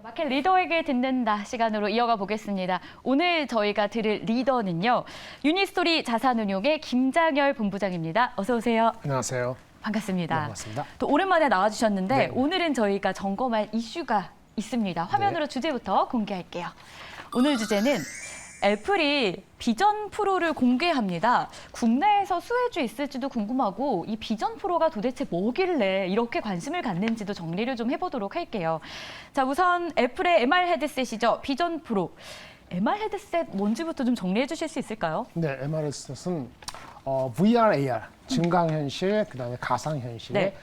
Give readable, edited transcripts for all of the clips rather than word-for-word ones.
마켓 리더에게 듣는다 시간으로 이어가 보겠습니다. 오늘 저희가 들을 리더는요. 유니스토리 자산운용의 김장열 본부장입니다. 어서 오세요. 안녕하세요. 반갑습니다. 네, 반갑습니다. 또 오랜만에 나와주셨는데 네. 오늘은 저희가 점검할 이슈가 있습니다. 화면으로 네. 주제부터 공개할게요. 오늘 주제는 애플이 비전 프로를 공개합니다. 국내에서 수혜주 있을지도 궁금하고 이 비전 프로가 도대체 뭐길래 이렇게 관심을 갖는지도 정리를 좀 해보도록 할게요. 자, 우선 애플의 MR 헤드셋이죠. 비전 프로. MR 헤드셋 뭔지부터 좀 정리해 주실 수 있을까요? 네, MR 헤드셋은 VR, AR, 증강현실, 그다음에 가상현실의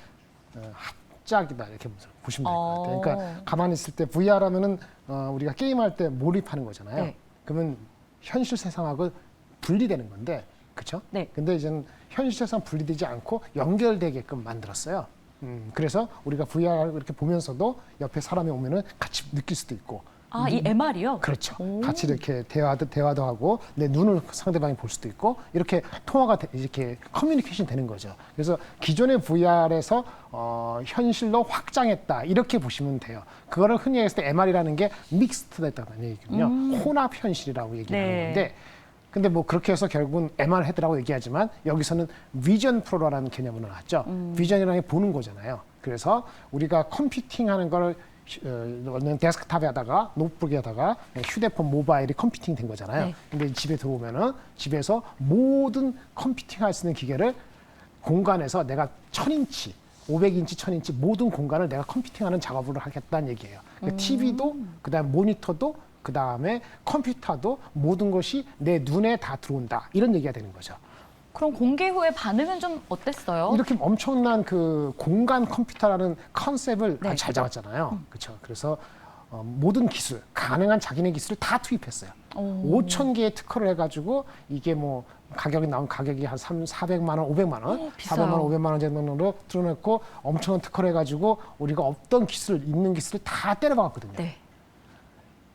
네. 합작이다 이렇게 보시면 될 것 같아요. 그러니까 가만히 있을 때 VR 하면은 우리가 게임할 때 몰입하는 거잖아요. 네. 그러면 현실 세상하고 분리되는 건데, 그렇죠? 네. 근데 이제는 현실 세상 분리되지 않고 연결되게끔 만들었어요. 그래서 우리가 VR을 이렇게 보면서도 옆에 사람이 오면은 같이 느낄 수도 있고. 아, 이 MR이요? 그렇죠. 오. 같이 이렇게 대화도 하고 내 눈을 상대방이 볼 수도 있고 이렇게 통화가 이렇게 커뮤니케이션 되는 거죠. 그래서 기존의 VR에서 현실로 확장했다 이렇게 보시면 돼요. 그거를 흔히 했을 때 MR이라는 게 믹스드 됐다는 얘기거든요. 혼합 현실이라고 얘기하는 네. 건데. 근데 뭐 그렇게 해서 결국은 MR 헤드라고 얘기하지만 여기서는 비전 프로라는 개념으로 나왔죠. 비전이라는 게 보는 거잖아요. 그래서 우리가 컴퓨팅하는 걸 데스크탑에다가 노트북에다가 휴대폰 모바일이 컴퓨팅 된 거잖아요. 네. 근데 집에 들어오면은 집에서 모든 컴퓨팅할 수 있는 기계를 공간에서 내가 1000인치 500인치, 1000인치 모든 공간을 내가 컴퓨팅하는 작업을 하겠다는 얘기예요. 그러니까 TV도, 그다음에 모니터도, 그다음에 컴퓨터도 모든 것이 내 눈에 다 들어온다. 이런 얘기가 되는 거죠. 그럼 공개 후에 반응은 좀 어땠어요? 이렇게 엄청난 그 공간 컴퓨터라는 컨셉을 네. 아주 잘 잡았잖아요. 그렇죠. 그래서 모든 기술, 가능한 자기네 기술을 다 투입했어요. 5,000개의 특허를 해가지고 이게 뭐 가격이 나온 가격이 한 400만 원, 500만 원, 비싸요. 400만 원, 500만 원 정도로 틀어놓고 엄청난 특허를 해가지고 우리가 없던 기술, 있는 기술을 다 때려박았거든요. 네.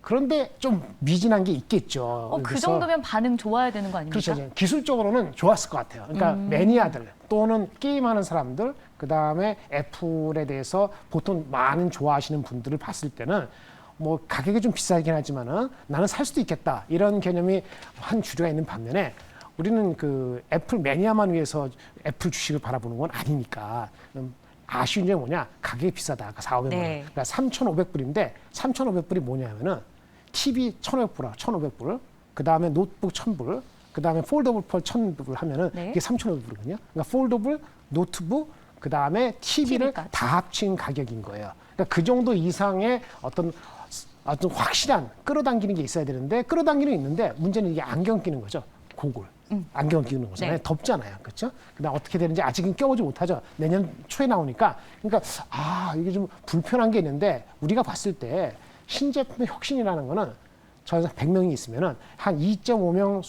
그런데 좀 미진한 게 있겠죠. 그 그래서 정도면 반응 좋아야 되는 거 아닙니까? 그렇죠. 기술적으로는 좋았을 것 같아요. 그러니까 매니아들 또는 게임하는 사람들, 그 다음에 애플에 대해서 보통 많은 좋아하시는 분들을 봤을 때는 뭐 가격이 좀 비싸긴 하지만은 나는 살 수도 있겠다 이런 개념이 한 주류가 있는 반면에 우리는 그 애플 매니아만 위해서 애플 주식을 바라보는 건 아니니까. 아쉬운 점이 뭐냐? 가격이 비싸다. 아까 4, 500만 원. 네. 그러니까 3,500불인데 3,500불이 뭐냐면은 TV 1,500불, 1,500불, 그 다음에 노트북 1,000불, 그 다음에 폴더블 펄 1,000불 하면은 네. 이게 3,500불이거든요. 그러니까 폴더블, 노트북, 그 다음에 TV를 TV 까지. 다 합친 가격인 거예요. 그러니까 그 정도 이상의 어떤 확실한 끌어당기는 게 있어야 되는데 끌어당기는 게 있는데 문제는 이게 안경 끼는 거죠. 고글. 안경 끼는 거잖아요. 네. 덥잖아요. 그렇죠? 그다음 어떻게 되는지 아직은 껴보지 못하죠. 내년 초에 나오니까. 그러니까 이게 좀 불편한 게 있는데 우리가 봤을 때 신제품의 혁신이라는 거는 저 100명이 있으면은 한 2.5명,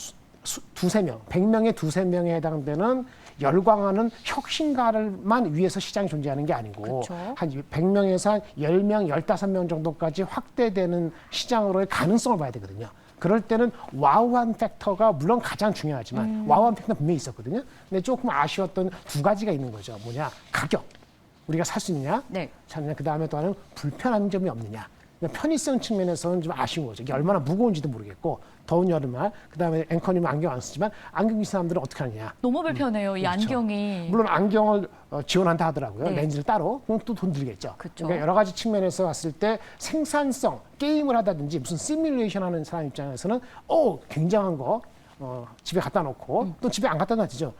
두세 명, 100명에 두세 명에 해당되는 열광하는 혁신가를만 위해서 시장이 존재하는 게 아니고 그렇죠. 한 100명에서 한 10명, 15명 정도까지 확대되는 시장으로의 가능성을 봐야 되거든요. 그럴 때는 와우한 팩터가 물론 가장 중요하지만 와우한 팩터는 분명히 있었거든요. 근데 조금 아쉬웠던 두 가지가 있는 거죠. 뭐냐? 가격. 우리가 살 수 있느냐? 네. 그 다음에 또 하나는 불편한 점이 없느냐. 편의성 측면에서는 좀 아쉬운 거죠. 이게 얼마나 무거운지도 모르겠고 더운 여름날 그다음에 앵커님은 안경 안 쓰지만 안경 낀 사람들은 어떻게 하느냐. 너무 불편해요, 이 그렇죠. 안경이. 물론 안경을 지원한다 하더라고요. 네. 렌즈를 따로. 그럼 또 돈 들겠죠. 그쵸. 그러니까 여러 가지 측면에서 봤을 때 생산성, 게임을 하다든지 무슨 시뮬레이션 하는 사람 입장에서는 굉장한 거 집에 갖다 놓고 또 집에 안 갖다 놔지죠.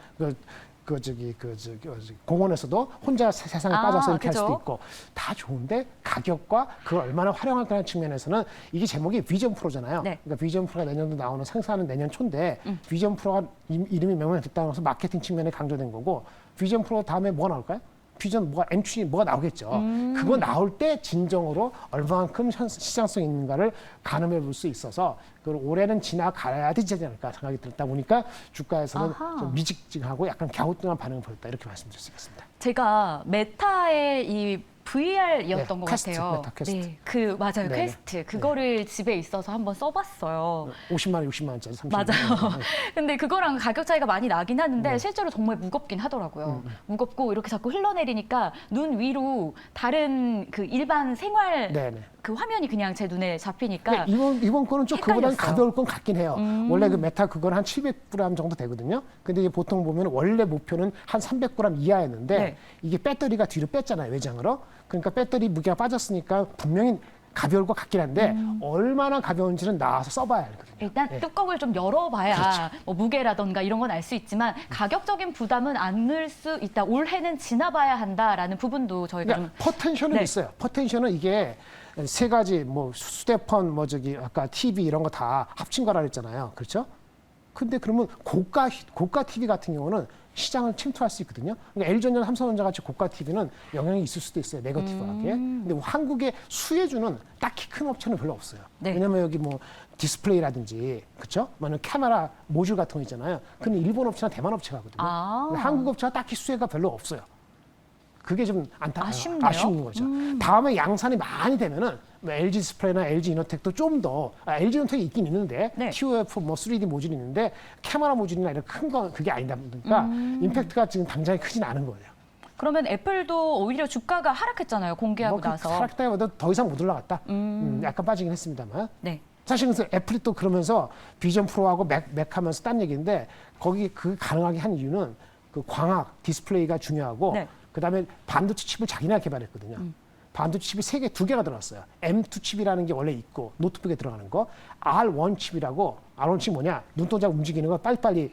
공원에서도 혼자 세상에 빠져서 이렇게 할 그죠. 수도 있고 다 좋은데 가격과 그걸 얼마나 활용할 거라는 측면에서는 이게 제목이 비전 프로잖아요. 네. 그러니까 비전 프로가 내년도 나오는 생산은 내년 초인데 비전 프로가 이름이 명명이 됐다고 해서 마케팅 측면에 강조된 거고 비전 프로 다음에 뭐가 나올까요? 비전 엔트리 뭐가 나오겠죠. 그거 나올 때 진정으로 얼마만큼 시장성 있는가를 가늠해 볼 수 있어서 그 올해는 지나가야 되지 않을까 생각이 들다 보니까 주가에서는 아하. 좀 미직직하고 약간 갸우뚱한 반응을 보였다 이렇게 말씀드릴 수 있겠습니다. 제가 메타의 이 VR이었던 네, 것 퀘스트, 같아요. 메타 퀘스트. 네, 맞아요. 네네. 퀘스트. 그거를 집에 있어서 한번 써봤어요. 50만 원, 60만 원짜리 30만 맞아요. 근데 그거랑 가격 차이가 많이 나긴 하는데 네. 실제로 정말 무겁긴 하더라고요. 무겁고 이렇게 자꾸 흘러내리니까 눈 위로 다른 그 일반 생활 네네. 그 화면이 그냥 제 눈에 잡히니까 이번 거는 좀 그보다는 헷갈렸어요. 가벼울 건 같긴 해요. 원래 그 메타 그건 한 700g 정도 되거든요. 근데 이게 보통 보면 원래 목표는 한 300g 이하였는데 네. 이게 배터리가 뒤로 뺐잖아요, 외장으로. 그러니까 배터리 무게가 빠졌으니까 분명히 가벼울 것 같긴 한데 얼마나 가벼운지는 나와서 써봐야 알거든요. 일단 네. 뚜껑을 좀 열어봐야 뭐 무게라던가 이런 건 알 수 있지만 가격적인 부담은 안을 수 있다. 올해는 지나봐야 한다라는 부분도 저희가 그러니까 포텐셜은 네. 있어요. 포텐셜은 이게 세 가지 뭐 휴대폰 뭐 저기 아까 TV 이런 거 다 합친 거라 그랬잖아요. 그렇죠? 근데 그러면 고가 TV 같은 경우는 시장을 침투할 수 있거든요. 그러니까 LG전자, 삼성전자 같이 고가 TV는 영향이 있을 수도 있어요. 네거티브하게. 근데 뭐 한국의 수혜주는 딱히 큰 업체는 별로 없어요. 네. 왜냐면 여기 뭐 디스플레이라든지 그렇죠? 뭐 카메라 모듈 같은 거 있잖아요. 근데 일본 업체나 대만 업체가 하거든요. 아. 근데 한국 업체가 딱히 수혜가 별로 없어요. 그게 좀 아쉽네요. 아쉬운 거죠. 다음에 양산이 많이 되면은 뭐 LG 디스플레이나 LG 이노텍도 좀 더 LG 이노텍이 있긴 있는데 네. TOF 뭐 3D 모듈이 있는데 카메라 모듈이나 이런 큰 거 그게 아니다 보니까 임팩트가 지금 당장에 크진 않은 거예요. 그러면 애플도 오히려 주가가 하락했잖아요. 공개하고 나서. 하락다기보다 더 이상 못 올라갔다. 약간 빠지긴 했습니다만. 네. 사실 그래서 애플이 또 그러면서 비전 프로하고 맥 하면서 딴 얘기인데 거기 그 가능하게 한 이유는 그 광학 디스플레이가 중요하고 네. 그다음에 반도체 칩을 자기네가 개발했거든요. 반도체 칩이 두 개가 들어갔어요. M2 칩이라는 게 원래 있고 노트북에 들어가는 거, R1 칩이라고 R1 칩이 뭐냐? 눈동자 움직이는 걸 빨리빨리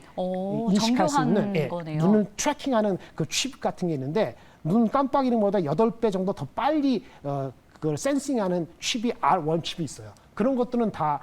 인식할 수 있는 거네요. 눈을 트래킹하는 그 칩 같은 게 있는데 눈 깜빡이는 것보다 8배 정도 더 빨리 그걸 센싱하는 칩이 R1 칩이 있어요. 그런 것들은 다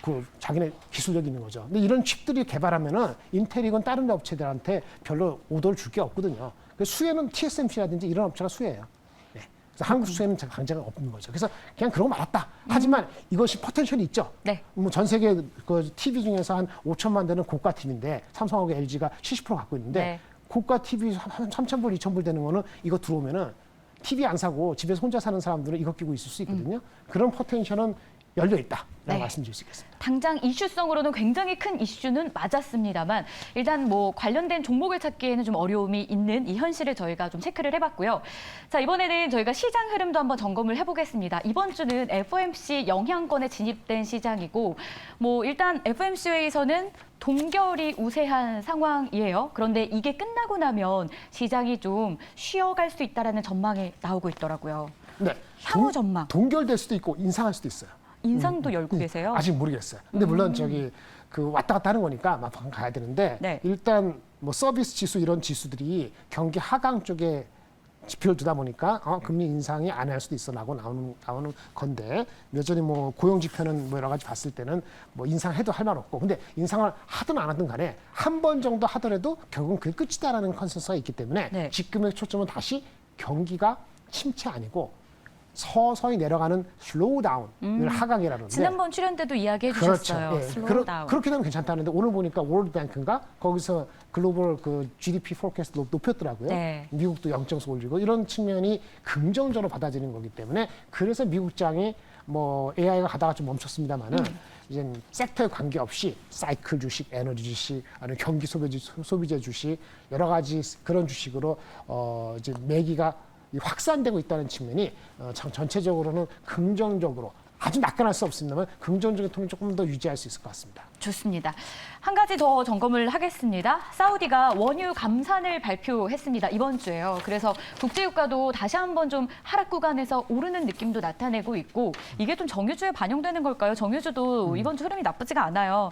그 자기네 기술력이 있는 거죠. 근데 이런 칩들이 개발하면은 인텔이건 다른 업체들한테 별로 오더를 줄 게 없거든요. 그래서 수혜는 TSMC라든지 이런 업체가 수혜예요. 네. 그래서 한국 수혜는 강제가 없는 거죠. 그래서 그냥 그러고 말았다. 하지만 이것이 포텐셜이 있죠. 네. 뭐 전 세계 그 TV 중에서 한 5천만 대는 고가 TV인데 삼성하고 LG가 70% 갖고 있는데 네. 고가 TV 한 3,000불, 2,000불 되는 거는 이거 들어오면은 TV 안 사고 집에서 혼자 사는 사람들은 이거 끼고 있을 수 있거든요. 그런 포텐셜은 열려 있다라고 네. 말씀드릴 수 있겠습니다. 당장 이슈성으로는 굉장히 큰 이슈는 맞았습니다만 일단 뭐 관련된 종목을 찾기에는 좀 어려움이 있는 이 현실을 저희가 좀 체크를 해봤고요. 자, 이번에는 저희가 시장 흐름도 한번 점검을 해보겠습니다. 이번 주는 FOMC 영향권에 진입된 시장이고 뭐 일단 FOMC에서는 동결이 우세한 상황이에요. 그런데 이게 끝나고 나면 시장이 좀 쉬어갈 수 있다라는 전망이 나오고 있더라고요. 네. 향후 전망. 동결될 수도 있고 인상할 수도 있어요. 인상도 열고 계세요? 아직 모르겠어요. 근데 물론 저기 그 왔다 갔다 하는 거니까 막 가야 되는데 네. 일단 뭐 서비스 지수 이런 지수들이 경기 하강 쪽에 지표를 두다 보니까 금리 인상이 안 할 수도 있어 나오는 건데 여전히 뭐 고용 지표는 뭐 여러 가지 봤을 때는 뭐 인상해도 할 말 없고 근데 인상을 하든 안 하든 간에 한 번 정도 하더라도 결국은 그게 끝이다라는 컨센서스가 있기 때문에 네. 지금의 초점은 다시 경기가 침체 아니고 서서히 내려가는 슬로우 다운을 하강이라는데 지난번 출연 때도 이야기해 주셨어요. 그렇죠. 예. 슬로우 다운. 그렇게 되면 괜찮다는데 오늘 보니까 월드뱅크인가 거기서 글로벌 그 GDP 포캐스트 높였더라고요. 네. 미국도 0.4 올리고 이런 측면이 긍정적으로 받아들이는 거기 때문에 그래서 미국장이 뭐 AI가 가다가 좀 멈췄습니다만은 이제 섹터에 관계없이 사이클 주식, 에너지 주식, 아니면 경기 소비재 주식 여러 가지 그런 주식으로 이제 매기가 확산되고 있다는 측면이 전체적으로는 긍정적으로 아주 낙관할 수 없습니다만 긍정적인 톤을 조금 더 유지할 수 있을 것 같습니다. 좋습니다. 한 가지 더 점검을 하겠습니다. 사우디가 원유 감산을 발표했습니다. 이번 주에요. 그래서 국제유가도 다시 한번 좀 하락 구간에서 오르는 느낌도 나타내고 있고 이게 좀 정유주에 반영되는 걸까요? 정유주도 이번 주 흐름이 나쁘지가 않아요.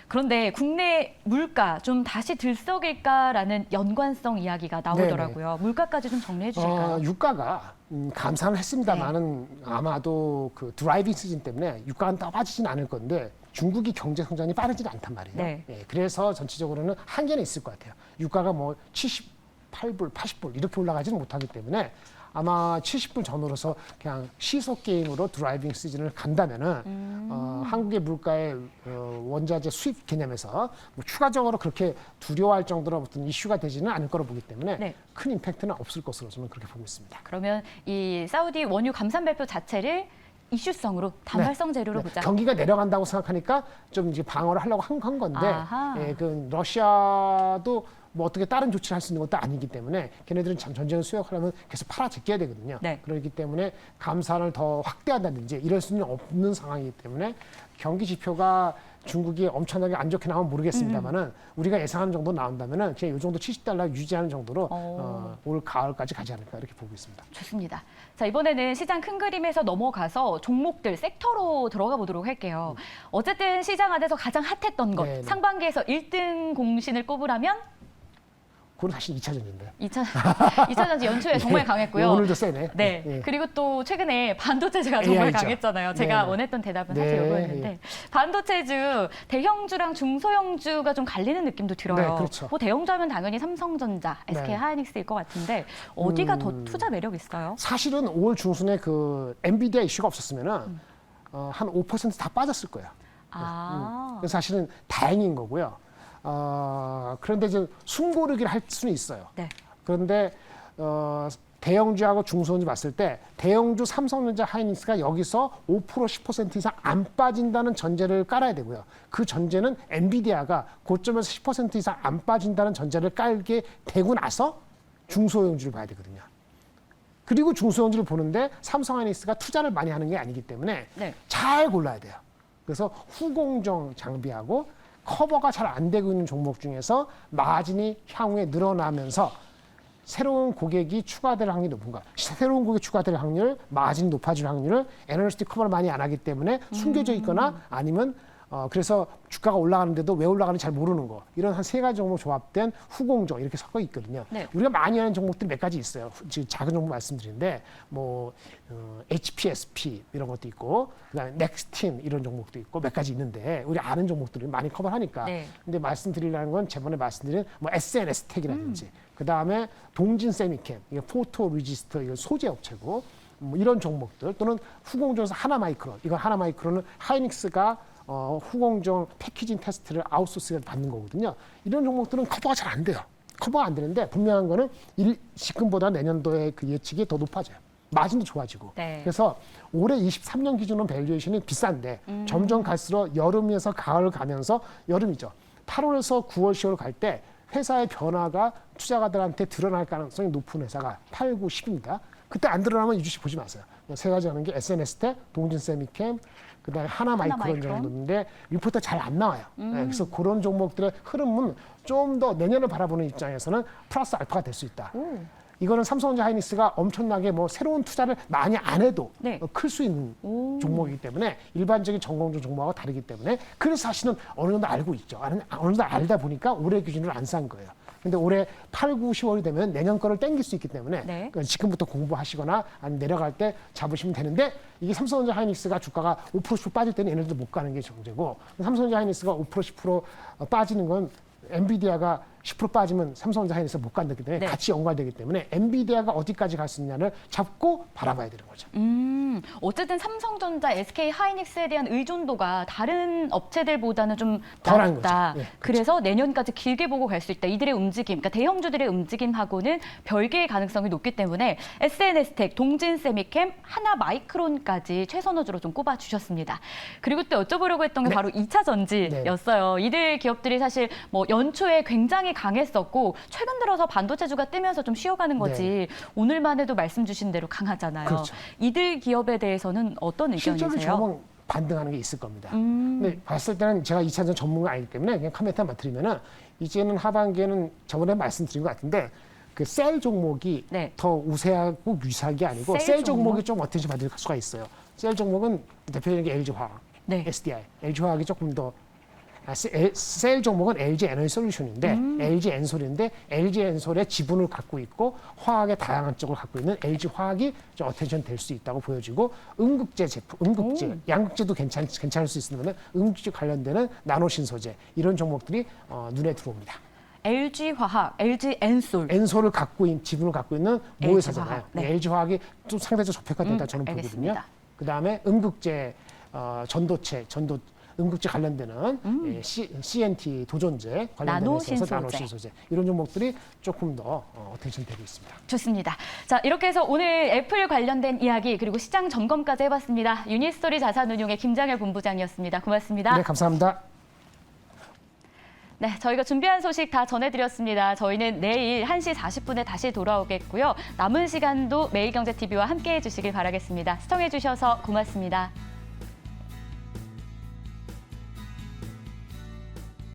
그런데 국내 물가 좀 다시 들썩일까라는 연관성 이야기가 나오더라고요. 물가까지 좀 정리해 주실까요? 유가가 감산을 했습니다만은 아마도 그 드라이빙 시즌 때문에 유가는 떠빠지진 않을 건데 중국이 경제 성장이 빠르지는 않단 말이에요. 네. 예, 그래서 전체적으로는 한계는 있을 것 같아요. 유가가 뭐 78불, 80불 이렇게 올라가지는 못하기 때문에 아마 70불 전후로서 그냥 시속 게임으로 드라이빙 시즌을 간다면은 한국의 물가의 원자재 수입 개념에서 뭐 추가적으로 그렇게 두려워할 정도로 어떤 이슈가 되지는 않을 거로 보기 때문에 네. 큰 임팩트는 없을 것으로 저는 그렇게 보고 있습니다. 그러면 이 사우디 원유 감산 발표 자체를 이슈성으로 단발성 재료로 보자. 경기가 내려간다고 생각하니까 좀 이제 방어를 하려고 한 건데 아하. 그 러시아도 뭐 어떻게 다른 조치를 할 수 있는 것도 아니기 때문에 걔네들은 참 전쟁을 수역하려면 계속 팔아 제껴야 되거든요. 네. 그렇기 때문에 감산을 더 확대한다든지 이럴 수는 없는 상황이기 때문에 경기 지표가 중국이 엄청나게 안 좋게 나오면 모르겠습니다만은 우리가 예상하는 정도 나온다면은 그냥 이 정도 70달러 유지하는 정도로 올 가을까지 가지 않을까 이렇게 보고 있습니다. 좋습니다. 자, 이번에는 시장 큰 그림에서 넘어가서 종목들 섹터로 들어가 보도록 할게요. 어쨌든 시장 안에서 가장 핫했던 것, 네네. 상반기에서 1등 공신을 꼽으라면 그건 사실 2차전인데. 2차전지 연초에 정말 강했고요. 오늘도 세네. 네. 예. 그리고 또 최근에 반도체주가 정말 AI죠. 강했잖아요. 제가 네. 원했던 대답은 사실 네. 이거였는데 반도체주 대형주랑 중소형주가 좀 갈리는 느낌도 들어요. 네, 그렇죠. 뭐 대형주하면 당연히 삼성전자, SK 네. 하이닉스일 것 같은데 어디가 더 투자 매력 있어요? 사실은 5월 중순에 그 엔비디아 이슈가 없었으면은 한 5%다 빠졌을 거예요. 그래서 사실은 다행인 거고요. 그런데 이제 숨고르기를 할 수는 있어요. 네. 그런데 대형주하고 중소형주 봤을 때 대형주 삼성전자 하이닉스가 여기서 5% 10% 이상 안 빠진다는 전제를 깔아야 되고요. 그 전제는 엔비디아가 고점에서 10% 이상 안 빠진다는 전제를 깔게 되고 나서 중소형주를 봐야 되거든요. 그리고 중소형주를 보는데 삼성 하이닉스가 투자를 많이 하는 게 아니기 때문에 네. 잘 골라야 돼요. 그래서 후공정 장비하고 커버가 잘 안 되고 있는 종목 중에서 마진이 향후에 늘어나면서 새로운 고객이 추가될 확률이 높은가? 새로운 고객이 추가될 확률, 마진이 높아질 확률을 애널리스트 커버를 많이 안 하기 때문에 숨겨져 있거나 아니면 그래서 주가가 올라가는데도 왜 올라가는지 잘 모르는 거. 이런 한 세 가지 종목 조합된 후공정 이렇게 섞어 있거든요. 네. 우리가 많이 하는 종목들이 몇 가지 있어요. 지금 작은 종목 말씀드리는데 뭐 HPSP 이런 것도 있고 그다음에 넥스틴 이런 종목도 있고 몇 가지 있는데 우리 아는 종목들을 많이 커버하니까. 네. 근데 말씀드리려는 건 저번에 말씀드린 뭐 SNS텍이라든지 그다음에 동진 세미캠 이게 포토 리지스터 이거 소재 업체고 뭐 이런 종목들 또는 후공정에서 하나마이크론 이건 하나마이크론은 하이닉스가 후공정 패키징 테스트를 아웃소스를 받는 거거든요. 이런 종목들은 커버가 잘 안 돼요. 커버가 안 되는데 분명한 거는 지금보다 내년도에 그 예측이 더 높아져요. 마진도 좋아지고. 네. 그래서 올해 23년 기준으로 밸류에이션이 비싼데 점점 갈수록 여름에서 가을 가면서 여름이죠. 8월에서 9월, 10월 갈 때 회사의 변화가 투자가들한테 드러날 가능성이 높은 회사가 8, 9, 10입니다. 그때 안 드러나면 이 주식 보지 마세요. 세 가지 하는 게 SNS텍, 동진세미캠, 그다음에 하나마이크론 정도인데 리포트 잘 안 나와요. 네, 그래서 그런 종목들의 흐름은 좀 더 내년을 바라보는 입장에서는 플러스 알파가 될 수 있다. 이거는 삼성전자 하이닉스가 엄청나게 뭐 새로운 투자를 많이 안 해도 네. 클 수 있는 종목이기 때문에 일반적인 전공종 종목하고 다르기 때문에 그래서 사실은 어느 정도 알고 있죠. 어느 정도 알다 보니까 올해 기준으로 안 싼 거예요. 근데 올해 8, 9, 10월이 되면 내년 거를 땡길 수 있기 때문에 네. 그러니까 지금부터 공부하시거나 아니면 내려갈 때 잡으시면 되는데 이게 삼성전자 하이닉스가 주가가 5% 10% 빠질 때는 얘네들도 못 가는 게 정제고 삼성전자 하이닉스가 5% 10% 빠지는 건 엔비디아가 10% 빠지면 삼성전자 하이닉스 못 간다기 때문에 네. 같이 연관되기 때문에 엔비디아가 어디까지 갈 수 있냐를 잡고 바라봐야 되는 거죠. 어쨌든 삼성전자, SK 하이닉스에 대한 의존도가 다른 업체들보다는 좀 덜한 낮다. 거죠. 예, 그래서 내년까지 길게 보고 갈 수 있다. 이들의 움직임, 그러니까 대형주들의 움직임하고는 별개의 가능성이 높기 때문에 SNS텍, 동진세미캠, 하나마이크론까지 최선호주로 좀 꼽아주셨습니다. 그리고 또 여쭤보려고 했던 게 네. 바로 2차 전지였어요. 이들 기업들이 사실 뭐 연초에 굉장히 강했었고 최근 들어서 반도체주가 뜨면서 좀 쉬어가는 거지 오늘만 해도 말씀 주신 대로 강하잖아요. 그렇죠. 이들 기업에 대해서는 어떤 실제로 의견이세요? 조금 반등하는 게 있을 겁니다. 근데 봤을 때는 제가 2차전 전문가 아니기 때문에 그냥 카메라만 드리면은 이제는 하반기에는 저번에 말씀드린 것 같은데 그 셀 종목이 네. 더 우세하고 유사한 게 아니고 셀 셀 종목? 종목이 좀 어떤지 받을 수가 있어요. 셀 종목은 대표적인 게 LG화학, 네. SDI. LG화학이 조금 더 셀 종목은 LG 에너지 솔루션인데 LG 엔솔인데 LG 엔솔의 지분을 갖고 있고 화학의 다양한 쪽을 갖고 있는 LG 화학이 좀 어텐션 될 수 있다고 보여지고 음극재 제품, 음극재, 양극재도 괜찮을 수 있으면 음극재 관련되는 나노 신소재 이런 종목들이 눈에 들어옵니다. LG화학, LG엔솔. 엔솔을 갖고 있는 지분을 갖고 있는 모회사잖아요. LG 화학, 네. LG 화학이 좀 상대적 저평가됐다 저는 보거든요. 알겠습니다. 그 다음에 음극재, 전도체, 음극재 관련되는 CNT 도전제 관련된 회사에서 나노 신소재 이런 종목들이 조금 더 어텐션 되고 있습니다. 좋습니다. 자, 이렇게 해서 오늘 애플 관련된 이야기 그리고 시장 점검까지 해봤습니다. 유니스토리 자산운용의 김장열 본부장이었습니다. 고맙습니다. 네, 감사합니다. 네, 저희가 준비한 소식 다 전해드렸습니다. 저희는 내일 1시 40분에 다시 돌아오겠고요. 남은 시간도 매일경제TV와 함께해 주시길 바라겠습니다. 시청해 주셔서 고맙습니다.